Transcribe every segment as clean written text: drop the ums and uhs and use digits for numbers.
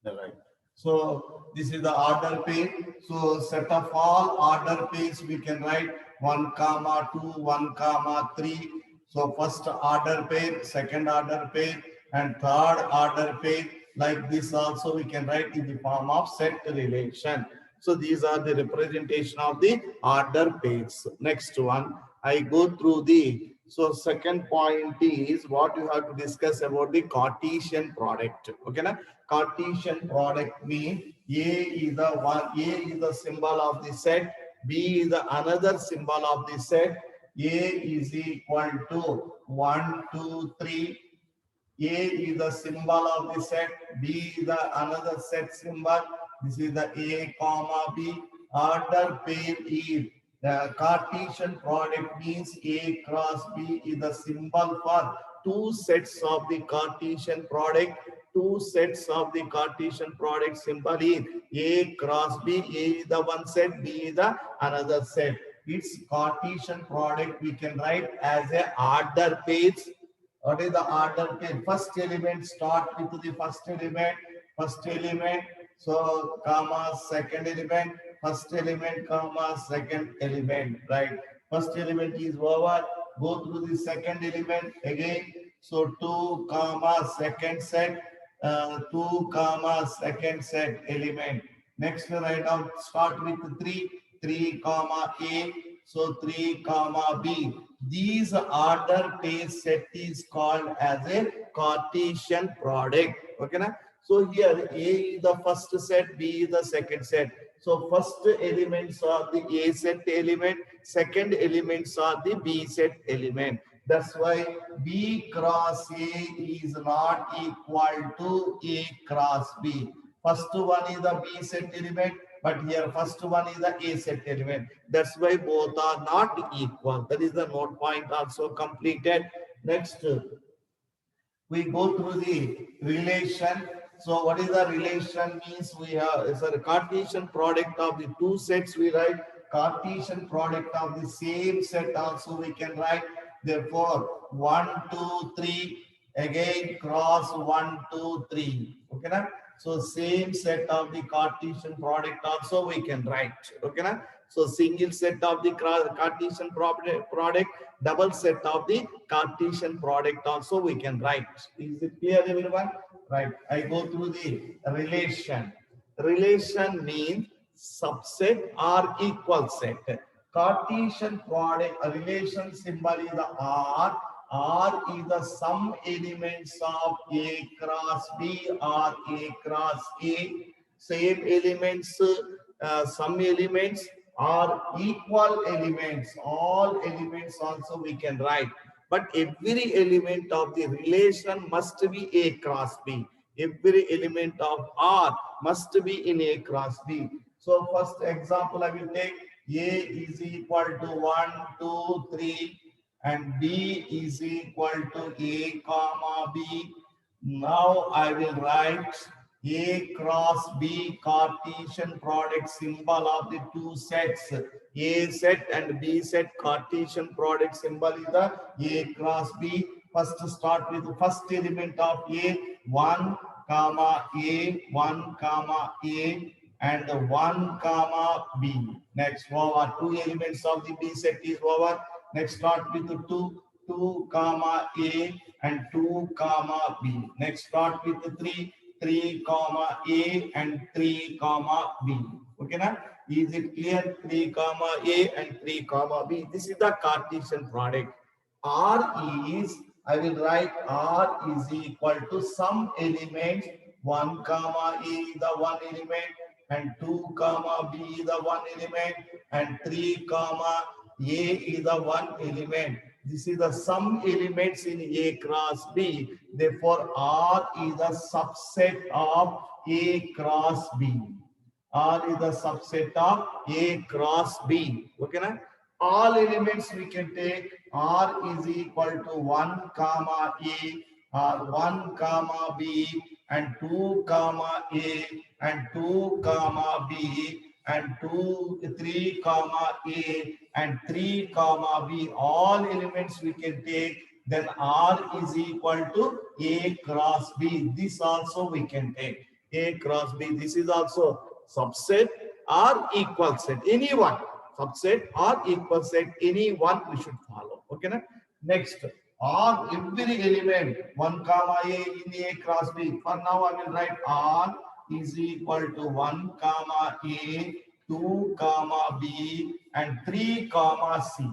Right. So this is the order pair. So set of all order pairs we can write 1 comma 2, 1 comma 3. So first order pair, second order pair, and third order pair. Like this also we can write in the form of set relation. So these are the representation of the order pairs. Next one, I go through the, so second point is what you have to discuss about the Cartesian product. Okay, na? Cartesian product means A is the symbol of the set, B is the another symbol of the set. A is equal to 1, 2, 3. A is the symbol of the set, B is the another set symbol. This is the A comma B. Order pair is the Cartesian product means A cross B is the symbol for two sets of the Cartesian product. Two sets of the Cartesian product symbol is A cross B. A is the one set, B is the another set. Its Cartesian product we can write as a order pairs. What is the order pair? First element start with the first element. First element. So comma second element. First element comma second element. Right. First element is over. Go through the second element again. So 2 comma second set. 2 comma second set element. Next right now start with 3. 3 comma A. So 3 comma B. These order pair set is called as a Cartesian product. Okay, na? So here A is the first set, B is the second set. So first elements are the A set element, second elements are the B set element. That's why B cross A is not equal to A cross B. First one is the B set element, but here first one is the A set element. That's why both are not equal. That is the note point also completed. Next, we go through the relation. So what is the relation means? We have is a Cartesian product of the two sets we write. Cartesian product of the same set also we can write. Therefore, 1, 2, 3 again cross 1, 2, 3. Okay, na? So same set of the Cartesian product also we can write. Okay, na? So single set of the Cartesian product, double set of the Cartesian product also we can write. Is it clear, everyone? Right. I go through the relation. Relation means subset or equal set. Cartesian product relation symbol is the R. R is the sum elements of A cross B or A cross A. Same elements, some elements are equal elements. All elements also we can write. But every element of the relation must be A cross B. Every element of R must be in A cross B. So first example I will take. A is equal to 1, 2, 3 and B is equal to A comma B. Now I will write A cross B Cartesian product symbol of the two sets. A set and B set Cartesian product symbol is the A cross B. First start with the first element of A, 1 comma A, 1 comma A and 1 comma B. Next over two elements of the B set is over. Next start with the 2, 2 comma A and 2 comma B. Next start with the 3, 3 comma A and 3 comma B. Okay, na? Is it clear? 3 comma A and 3 comma B. This is the Cartesian product. R is, I will write R is equal to some elements 1 comma A is the one element and 2 comma B is the one element and 3 comma A is the one element. This is the sum elements in A cross B. Therefore, R is the subset of A cross B. R is the subset of A cross B. Okay, na? All elements we can take. R is equal to 1 comma A or 1 comma B and 2 comma A and 2 comma B and 2, 3 comma A and 3 comma B. All elements we can take. Then R is equal to A cross B. This also we can take. A cross B. This is also subset or equal set. Any one. Subset or equal set. Any one we should follow. Okay. Na? Next. Or every element 1 comma A in A cross B. For now I will write R is equal to 1 comma A, 2 comma B and 3 comma C.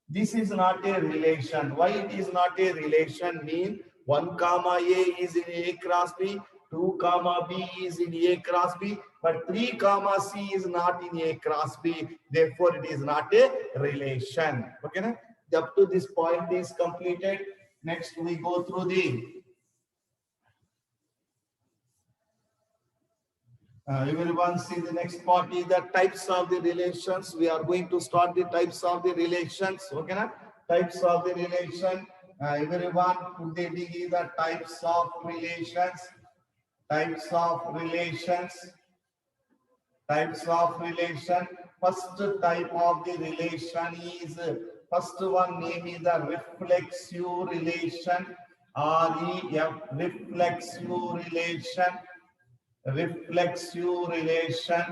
This is not a relation. Why it is not a relation? Mean 1 comma A is in A cross B, 2 comma B is in A cross B, but 3 comma C is not in A cross B. Therefore, it is not a relation. Okay, na? Up to this point is completed. Next, we go through the everyone see the next part is the types of the relations. We are going to start the types of the relations. Okay, na? Types of the relation. Everyone put the types of relations. Types of relations. Types of relation. First type of the relation is first one name is the reflexive relation. REF reflexive relation. Reflexive relation.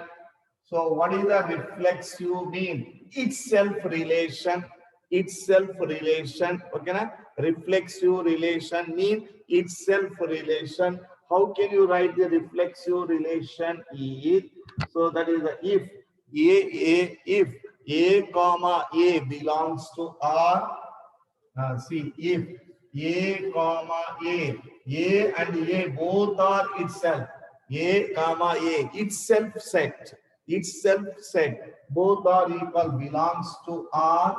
So what is the reflexive mean? Itself relation. Itself relation. Okay, na? Reflexive relation mean itself relation. How can you write the reflexive relation? Is so that is the if A comma A belongs to R. See, if A comma A and A both are itself. A comma A, itself set, both are equal, belongs to R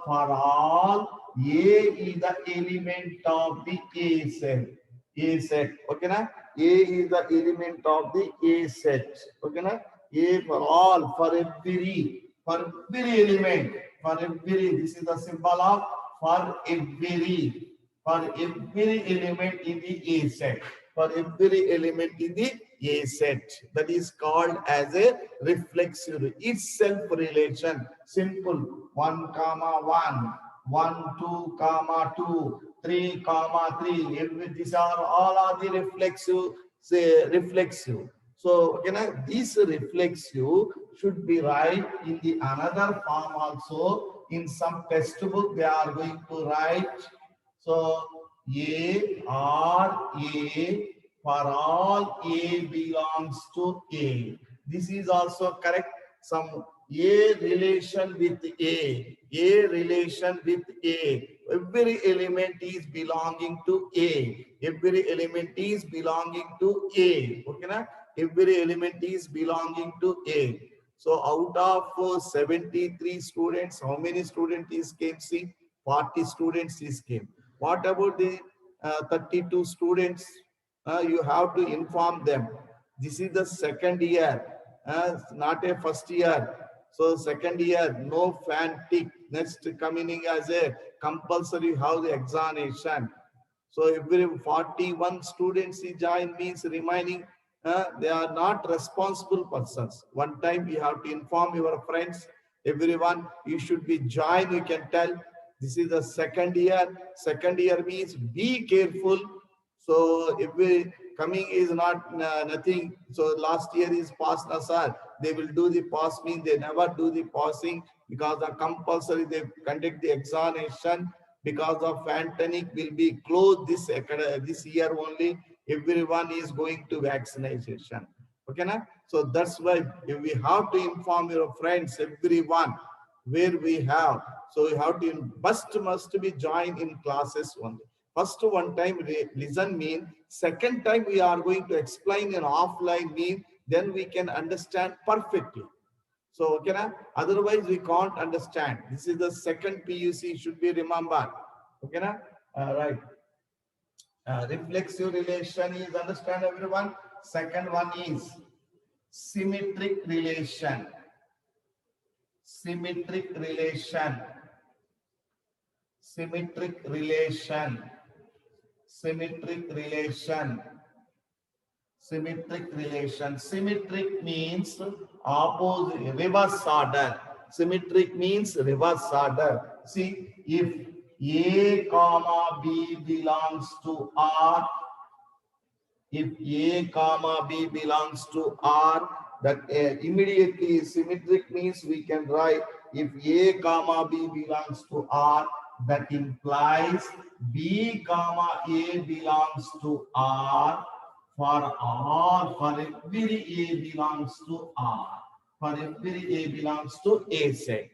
for all. A is the element of the A set. Okay, na? A is the element of the A set. Okay, na? A for all, for every element, this is the symbol of for every element in the A set. For every element in the A set. That is called as a reflexive. Itself relation. Simple. 1 comma 1, 1, 2 comma 2, 3 comma 3. These are all are the reflexive. Say reflexive. So this reflexive should be right in the another form also. In some textbook they are going to write. So A or A for all A belongs to A. This is also correct. Some A relation with A relation with A. Every element is belonging to A. Every element is belonging to A. Okay, na? Every element is belonging to A. So out of 73 students, how many students came? See, 40 students came. What about the 32 students? You have to inform them. This is the second year, not a first year. So second year, no fan tick. Next coming as a compulsory how the examination. So every 41 students join means remaining. They are not responsible persons. One time you have to inform your friends, everyone, you should be joined. You can tell this is the second year. Second year means be careful. So if we coming is not nothing. So last year is pass Nasar. They will do the pass mean they never do the passing because the compulsory they conduct the examination because of pandemic will be closed this year only. Everyone is going to vaccination. Okay, na? So that's why we have to inform your friends, everyone, where we have. So you have to must be joined in classes only. First one time listen mean, second time we are going to explain in offline mean, then we can understand perfectly. So okay, na? Otherwise we can't understand. This is the second PUC should be remembered. Okay, na? Right. Reflexive relation is understand everyone. Second one is symmetric relation. Symmetric relation. Symmetric relation. Symmetric relation. Symmetric relation. Symmetric means opposite, reverse order. Symmetric means reverse order. See, if A comma B belongs to R, if A comma B belongs to R, that immediately symmetric means we can write if A comma B belongs to R, that implies B comma A belongs to R for every A belongs to R, for every A belongs to A set.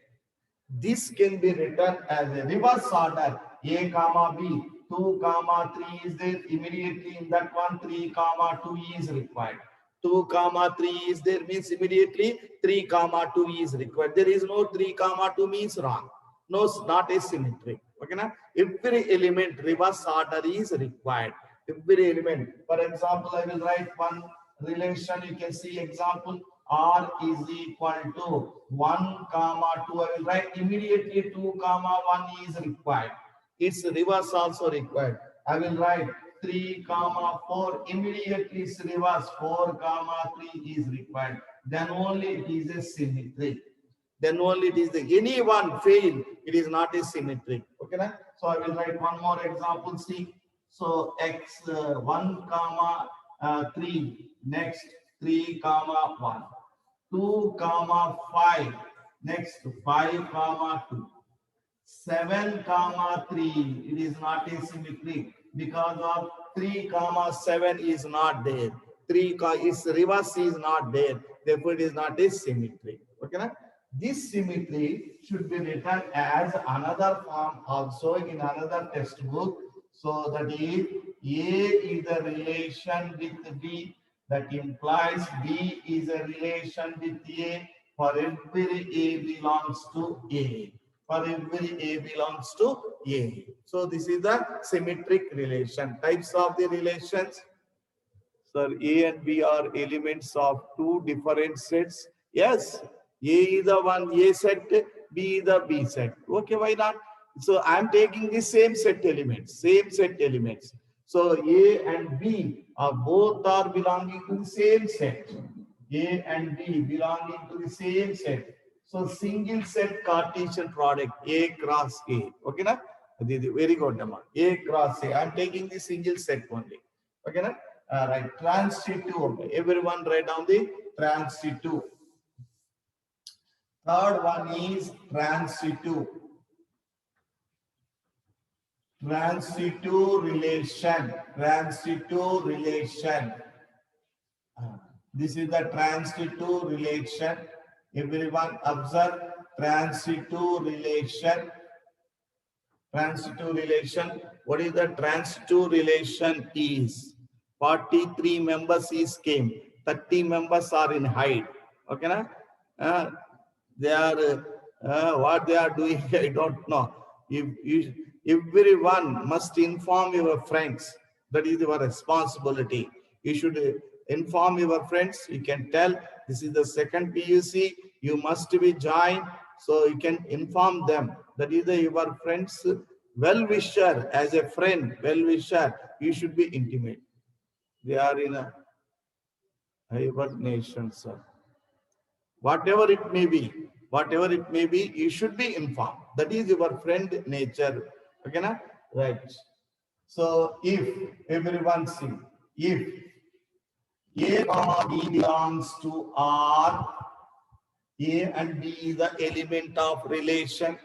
This can be written as a reverse order. A comma B, 2 comma 3 is there. Immediately in that one, 3 comma 2 is required. 2 comma 3 is there means immediately 3 comma 2 is required. There is no 3 comma 2 means wrong. No, not a symmetry. Okay, na? Every element reverse order is required. Every element. For example, I will write one relation. You can see example. R is equal to 1 comma 2. I will write immediately 2 comma 1 is required. Its reverse also required. I will write 3 comma 4. Immediately its reverse 4 comma 3 is required. Then only it is a symmetry. Then only it is the any one fail. It is not a symmetry. Okay, na? So I will write one more example. See. So x 1 comma 3. Next 3 comma 1. 2 comma 5, next 5 comma 2, 7 comma 3, it is not a symmetry because of 3 comma 7 is not there, 3 is reverse is not there, therefore it is not a symmetry. Okay, na? This symmetry should be written as another form also in another textbook. So that is A is a relation with B, that implies B is a relation with A for every A belongs to A. For every A belongs to A. So this is the symmetric relation. Types of the relations. So A and B are elements of two different sets. Yes, A is the one A set, B is the B set. Okay, why not? So I'm taking the same set elements, So A and B are both are belonging to the same set. A and B belonging to the same set. So single set Cartesian product A cross A. Okay, na? Very good, Amma. A cross A. I'm taking the single set only. Okay, na? Right. Transitive. Everyone write down the transitive. Third one is transitive. Transitive relation. Transitive relation. This is the transitive relation. Everyone observe transitive relation. Transitive relation. What is the transitive relation is? 43 members is came. 30 members are in hide. Okay, na? They are what they are doing. I don't know. If everyone must inform your friends. That is your responsibility. You should inform your friends. You can tell this is the second PUC. You must be joined. So you can inform them. That is your friends well-wisher. As a friend, well-wisher, you should be intimate. They are in a hibernation, sir. Whatever it may be, you should be informed. That is your friend nature. Okay, na? Right. So if everyone see, if A comma B belongs to R, A and B is the element of relation,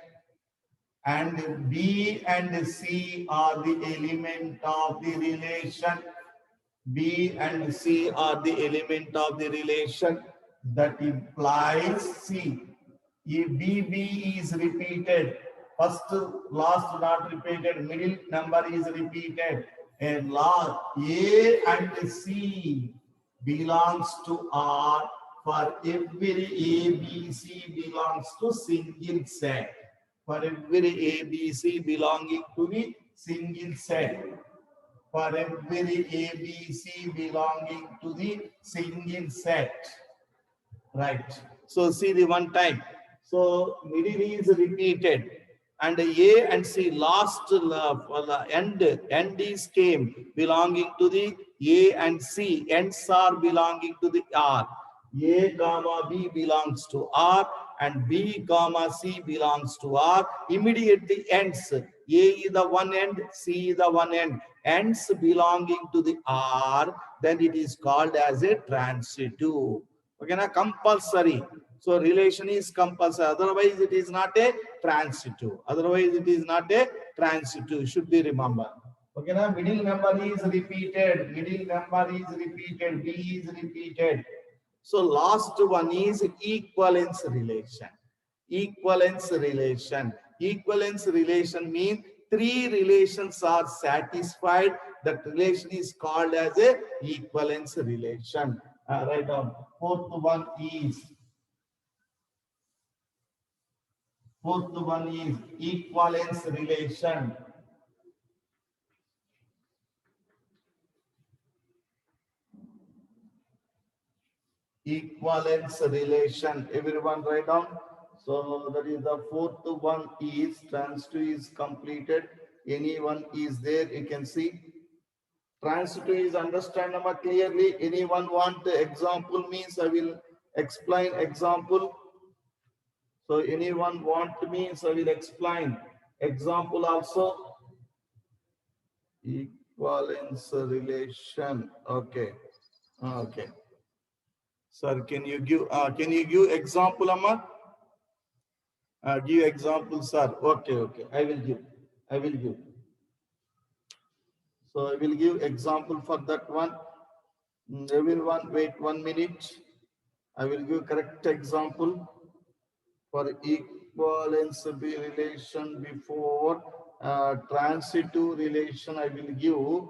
and B and C are the element of the relation. B and C are the element of the relation. That implies C. If B is repeated, first, last not repeated, middle number is repeated, and last A and C belongs to R for every A, B, C belongs to single set. For every A, B, C belonging to the single set. For every A, B, C belonging to the single set. Right. So see the one time. So middle is repeated. And A and C last end is came belonging to the A and C. Ends are belonging to the R. A comma B belongs to R and B comma C belongs to R. Immediately ends. A is the one end, C is the one end. ends belonging to the R, then it is called as a transitive. Okay, na compulsory. So relation is compulsory. Otherwise, it is not a transitive. Otherwise, it is not a transitive. Should be remembered. Okay, now middle number is repeated. Middle number is repeated. B is repeated. So last one is equivalence relation. Equivalence relation. Equivalence relation means three relations are satisfied. That relation is called as a equivalence relation. Write down. Fourth one is equivalence relation. Equivalence relation. Everyone write down. So that is the fourth one is transitive is completed. Anyone is there? You can see. Transitive is understandable clearly. Anyone want the example means I will explain example. So anyone want means I will explain example also. Equivalence relation. Okay. Okay. Sir, can you give example, Amar? Give example, sir. Okay, okay. I will give. I will give. So I will give example for that one. Everyone, wait 1 minute. I will give correct example for equivalence relation before transitive relation. I will give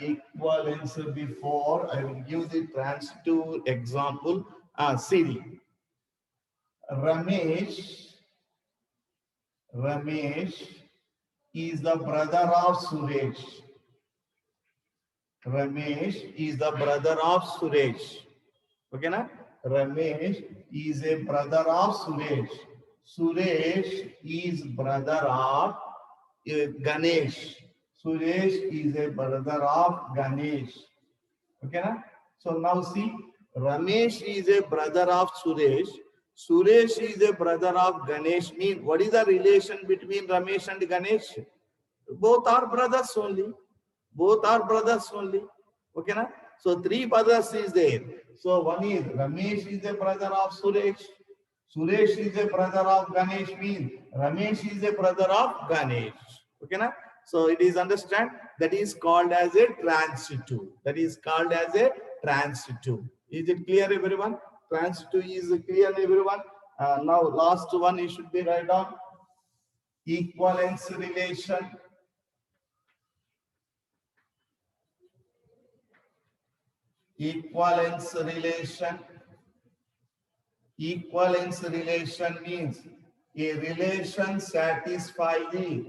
equivalence before. I will give the transitive example. See, Ramesh is the brother of Suresh. Ramesh is the brother of Suresh. Okay, na? Ramesh is a brother of Suresh. Suresh is brother of Ganesh. Suresh is a brother of Ganesh. Okay, na? So now see, Ramesh is a brother of Suresh. Suresh is a brother of Ganesh. Mean what is the relation between Ramesh and Ganesh? Both are brothers only. Both are brothers only. Okay, na? So three brothers is there. So one is Ramesh is a brother of Suresh. Suresh is a brother of Ganesh. Means Ramesh is a brother of Ganesh. Okay, na? So it is understand that is called as a transitive. That is called as a transitive. Is it clear, everyone? Transitive is clear, everyone. Now last one you should be write down. Equivalence relation. Equivalence relation. Equivalence relation means a relation satisfies the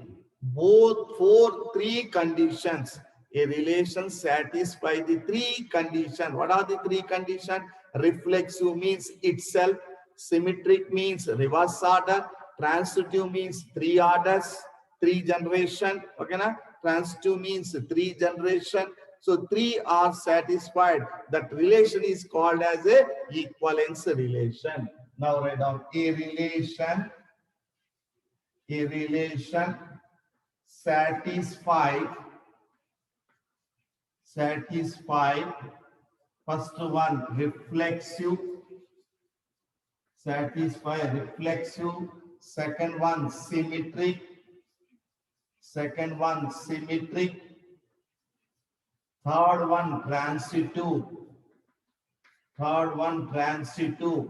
three conditions. A relation satisfies the three conditions. What are the three conditions? Reflexive means itself. Symmetric means reverse order. Transitive means three orders, three generation. Okay, na? Transitive means three generation. So three are satisfied. That relation is called as a equivalence relation. Now write down a relation satisfied. First one reflexive. Satisfy reflexive. Second one symmetric. Third one transitive. Third one transitive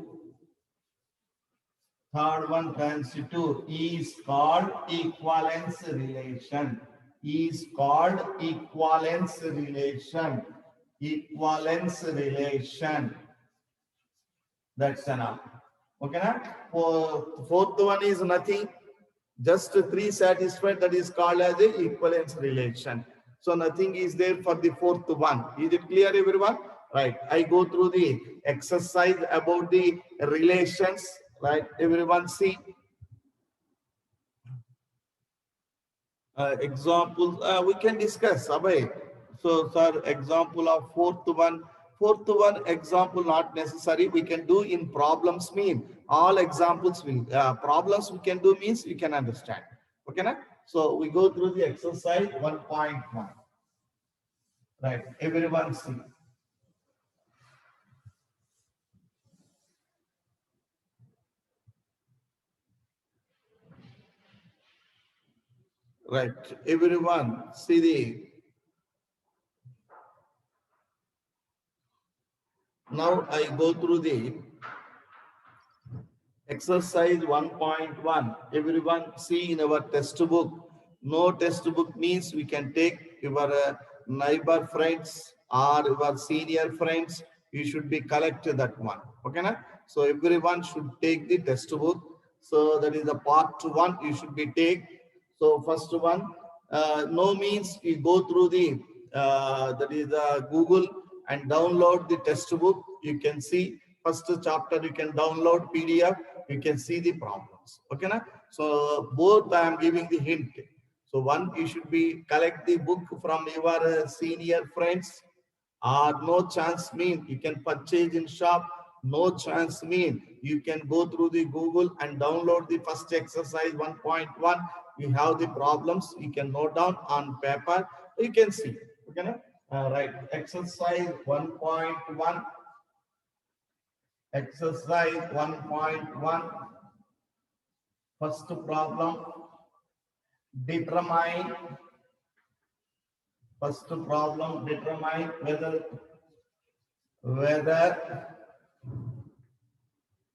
is called equivalence relation. Equivalence relation. That's enough. Okay, na? Fourth one is nothing. Just three satisfied. That is called as a equivalence relation. So nothing is there for the fourth one. Is it clear, everyone? Right. I go through the exercise about the relations. Right. Everyone see. Examples. We can discuss. Abhay. So, sir, example of fourth one. Fourth one example not necessary. We can do in problems mean all examples will problems we can do means we can understand. Okay, na? So we go through the exercise 1.1. Right, everyone see. Right, everyone see the. Now I go through the exercise 1.1. Everyone see in our textbook. No textbook means we can take your neighbor friends or your senior friends. You should be collect that one. Okay, na? So everyone should take the textbook. So that is the part one. You should be take. So first one, no means you go through the that is Google and download the textbook. You can see first chapter. You can download PDF. You can see the problems. Okay, na? So both I am giving the hint. So one, you should be collect the book from your senior friends, or no chance mean you can purchase in shop. No chance mean you can go through the Google and download the first exercise 1.1. You have the problems. You can note down on paper. You can see. Okay, na? Right. Exercise 1.1. Exercise 1.1. First problem. Determine. First problem. Determine whether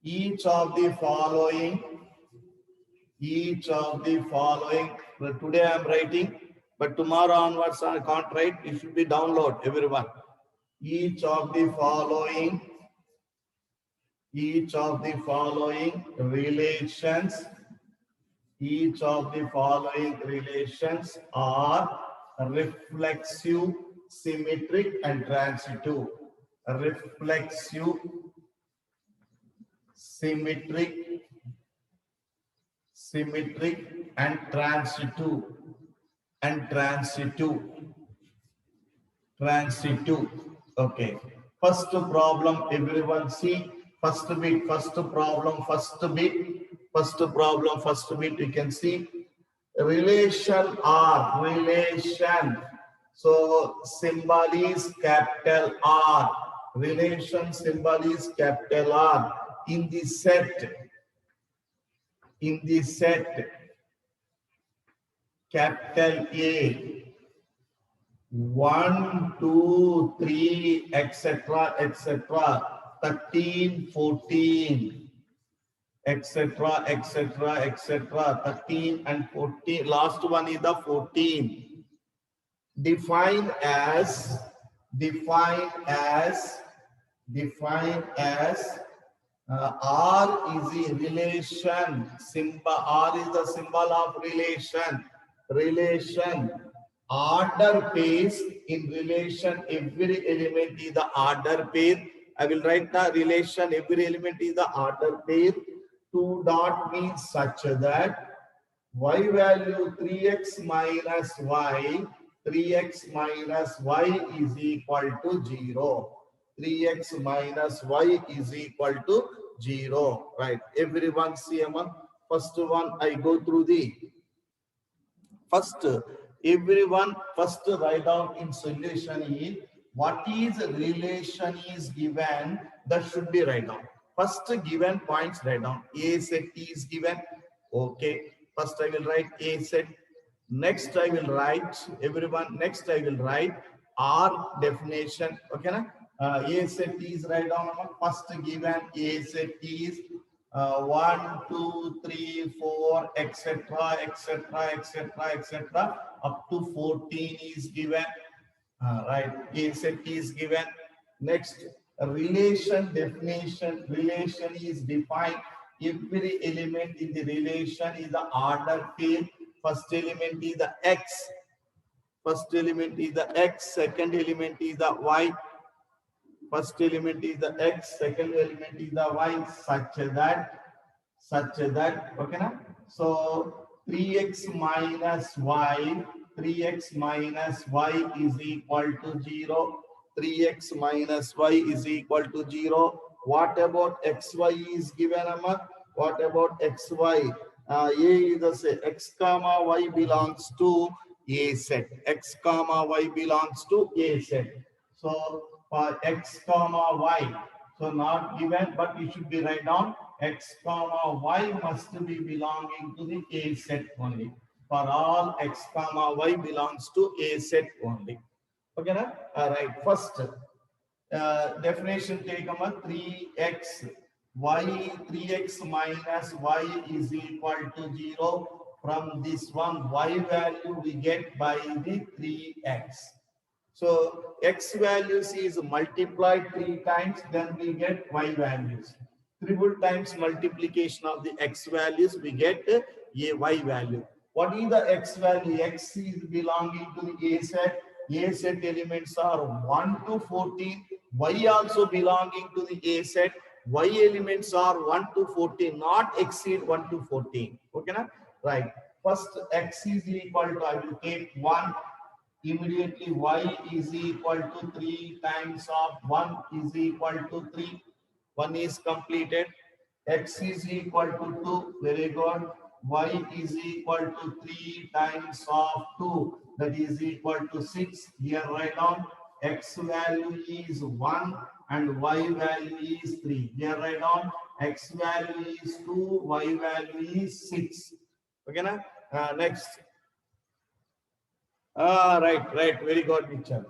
each of the following. Today I am writing, but tomorrow onwards I can't write. It should be download, everyone. Each of the following relations are reflexive, symmetric, and transitive. Reflexive, symmetric, and transitive. Okay. First problem, everyone see. First bit. You can see relation R. So symbol is capital R. Relation symbol is capital R. In the set. Capital A. 1, 2, 3, etc., 13, 14, etc., 13 and 14. Last one is the 14. Define as R is a relation. R is the symbol of relation. Order pair in relation, every element is the order pair. I will write the relation, every element is the order pair. 2 dot means such that y value 3x minus y is equal to 0. 3x minus y is equal to 0. Right. Everyone see one. First one, I go through the first. Everyone first write down in solution is what is relation is given, that should be write down. First given points write down. A set is given. Okay. First I will write A set. Next I will write everyone. Next I will write R definition. Okay, na? A set is write down. First given A set is 1, 2, 3, 4, etc., up to 14 is given. Right, A set is given. Next, relation definition. Relation is defined. Every element in the relation is the order pair. First element is the X. Second element is the Y. First element is the X, second element is the Y, such that, okay na? So 3x minus y is equal to 0. 3x minus y is equal to 0. What about xy is given, Amma? What about xy? A is the set. X comma Y belongs to A set. X comma Y belongs to A set. So for X comma Y, so not given, but it should be write down X comma Y must be belonging to the A set only. For all X comma Y belongs to A set only. Okay, na? All right. First definition take 3x y 3x minus y is equal to 0. From this one y value we get by the 3x. So x values is multiplied 3 times, then we get y values. Triple times multiplication of the x values, we get a y value. What is the x value? X is belonging to the A set. A set elements are 1 to 14. Y also belonging to the A set. Y elements are 1 to 14, not exceed 1 to 14. Okay, na? Right. First x is equal to, I will take 1. Immediately y is equal to 3 times of 1 is equal to 3. 1 is completed. X is equal to 2. Very good. Y is equal to 3 times of 2. That is equal to 6. Here write down x value is 1 and y value is 3. Here write down x value is 2, y value is 6. Okay, na? Next. Right. Very good, Mitchell.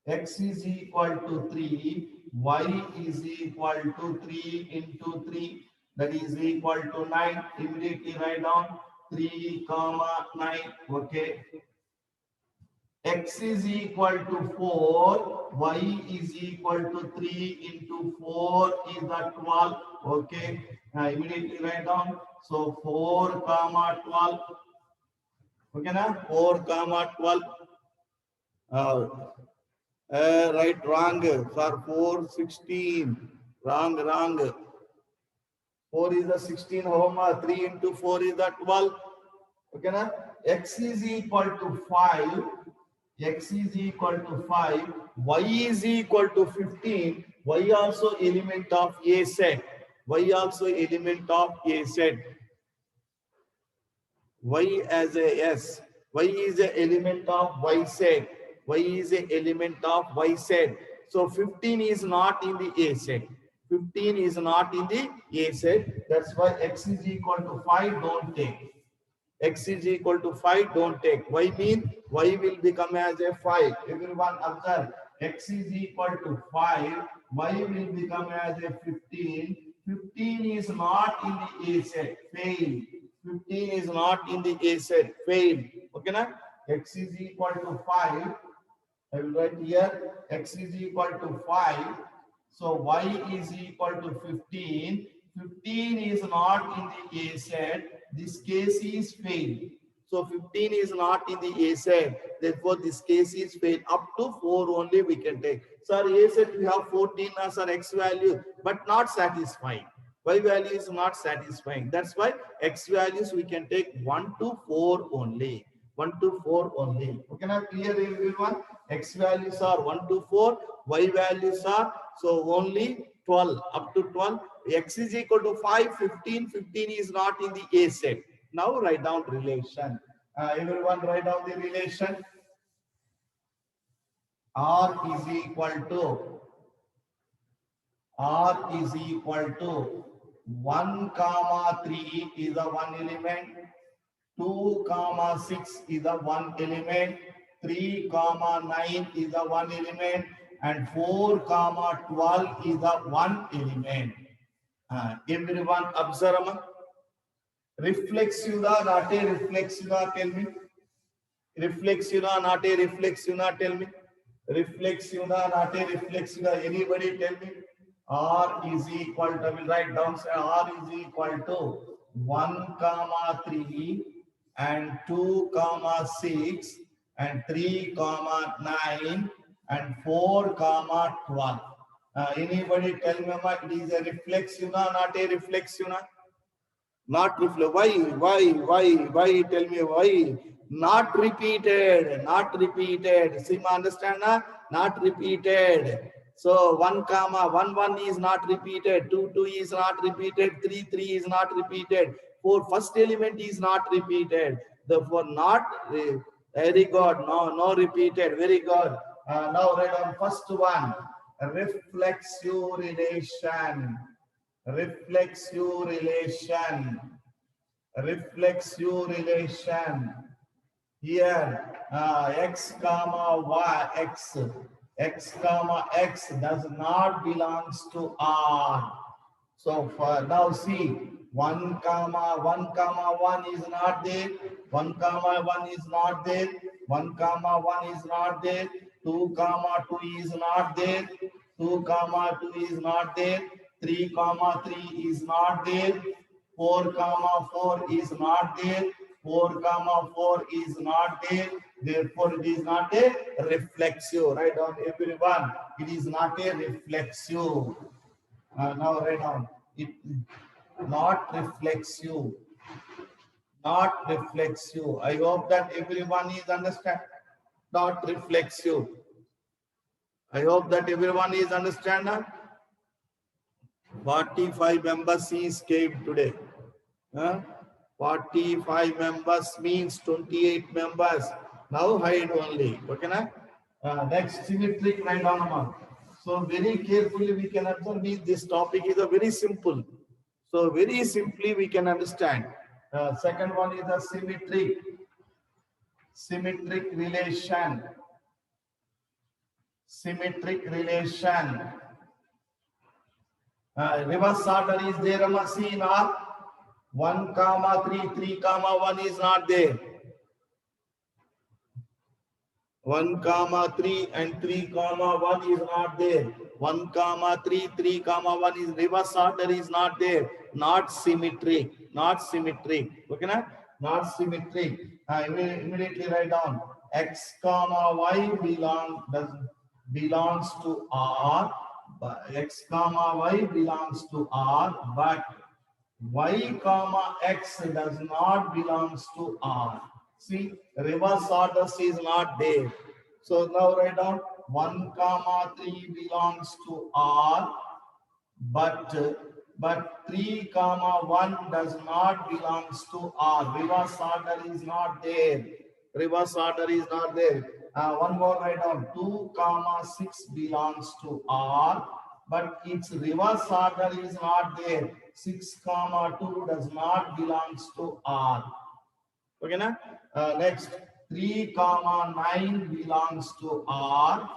X is equal to 3, y is equal to 3 into 3, that is equal to 9. Immediately write down 3 comma 9. Okay. X is equal to 4, y is equal to 3 into 4 is the 12. Okay. Immediately write down. So 4 comma 12. Okay, na? 4 comma 12. Right, wrong. Sir, 4, 16. Wrong. 4 is the 16 home. 3 into 4 is the 12. Okay, na? X is equal to 5. X is equal to 5. Y is equal to 15. Y also element of A set. Y also element of A set. Y as a S. Y is an element of Y set. Y is an element of Y set. So 15 is not in the A set. 15 is not in the A set. That's why X is equal to 5. Don't take. X is equal to 5. Don't take. Y mean Y will become as a 5. Everyone observe. X is equal to 5. Y will become as a 15. 15 is not in the A set. Fail. 15 is not in the A set. Fail. Okay, na? X is equal to 5. I will write here. X is equal to 5. So Y is equal to 15. 15 is not in the A set. This case is fail. So 15 is not in the A set. Therefore, this case is fail. Up to 4 only we can take. Sir, A set we have 14 as our X value, but not satisfying. Y value is not satisfying. That's why X values we can take 1 to 4 only. 1 to 4 only. Okay, now clear everyone? X values are 1 to 4. Y values are so only 12 up to 12. X is equal to 5, 15. 15 is not in the A set. Now write down relation. Everyone write down the relation. R is equal to 1 comma 3 is the one element. 2 comma 6 is the one element. 3 comma 9 is the one element. And 4 comma 12 is the one element. Everyone observe. Reflexiva, not a reflexiva, tell me. Reflexiva, not a reflexiva, tell me. Reflexiva, not a reflexiva. Anybody tell me? R is equal to, I will write down, say R is equal to 1 comma 3 and 2 comma 6 and 3 comma 9 and 4 comma 12. Anybody tell me it is a reflexiva, not a reflexiva? Not reflect. Why? Tell me why. Not repeated. Sima, understand? Not repeated. So 1 comma 1 1 is not repeated. 2 2 is not repeated. 3 3 is not repeated. 4 first element is not repeated. Therefore, not very good. No repeated. Very good. Now write down first one. Reflexive relation. Reflexive relation. Reflexive relation. Here, x comma y, x comma x does not belongs to R. So for now see, 1 comma 1 is not there, 1 comma 1 is not there, 1 comma 1 is not there, 2 comma 2 is not there, 2 comma 2 is not there, 3 comma 3 is not there, 4 comma 4 is not there, 4 comma 4 is not there, therefore it is not a reflexive. Write down everyone, it is not a reflexive. Now write down, it not reflexive, not reflexive. I hope that everyone is understand. Not reflexive. I hope that everyone is understand. 45 members is came today. 45 members means 28 members. Now hide only. Okay, na? Next symmetric write down. So very carefully we can observe this topic is a very simple. So very simply we can understand. Second one is the symmetric relation. Symmetric relation. Reverse order is there, see in R. 1 comma 3, 3 comma 1 is not there. 1 comma 3 and 3 comma 1 is not there. 1 comma 3, 3 comma 1 is reverse order is not there. Not symmetric. Not symmetric. Okay, na? Not symmetric. Immediately write down x comma y belongs to R. X comma y belongs to R, but y comma x does not belongs to R. See, reverse orders is not there. So now write down 1 comma 3 belongs to R, but 3 comma 1 does not belongs to R. Reverse order is not there. Reverse order is not there. One more write down 2 comma 6 belongs to R, but its reverse order is not there. 6 comma 2 does not belongs to R. Okay, na? Next 3 comma 9 belongs to R.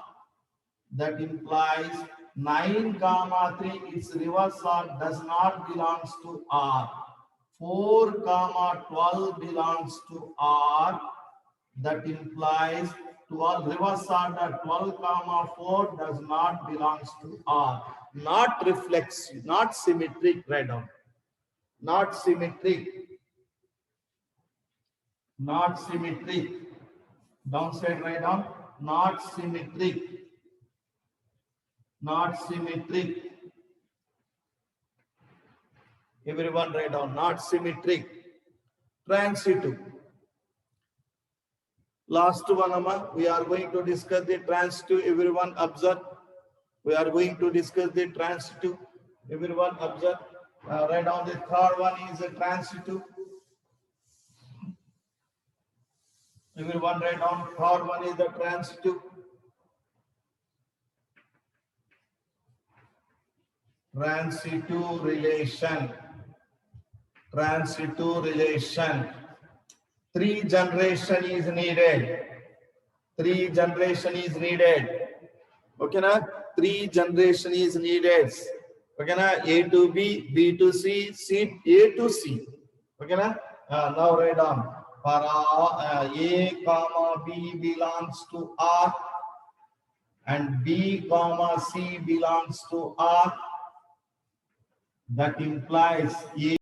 That implies 9 comma 3 its reverse order does not belongs to R. 4 comma 12 belongs to R. That implies 12 reverse order 12 comma 4 does not belongs to R. Not reflexive, not symmetric. Write down. Not symmetric. Not symmetric. Downside write down. Not symmetric. Not symmetric. Everyone write down. Not symmetric. Transitive. Last one, we are going to discuss the transitive. Everyone observe. We are going to discuss the transitive. Everyone observe. Write down the third one is a transitive. Everyone write down third one is the transitive. Transitive relation. Transitive relation. 3 generation is needed. 3 generation is needed. Okay, na? 3 generation is needed. Okay, na? A to B, B to C, C A to C. Okay, na? Now write down. For A comma B belongs to R and B comma C belongs to R. That implies A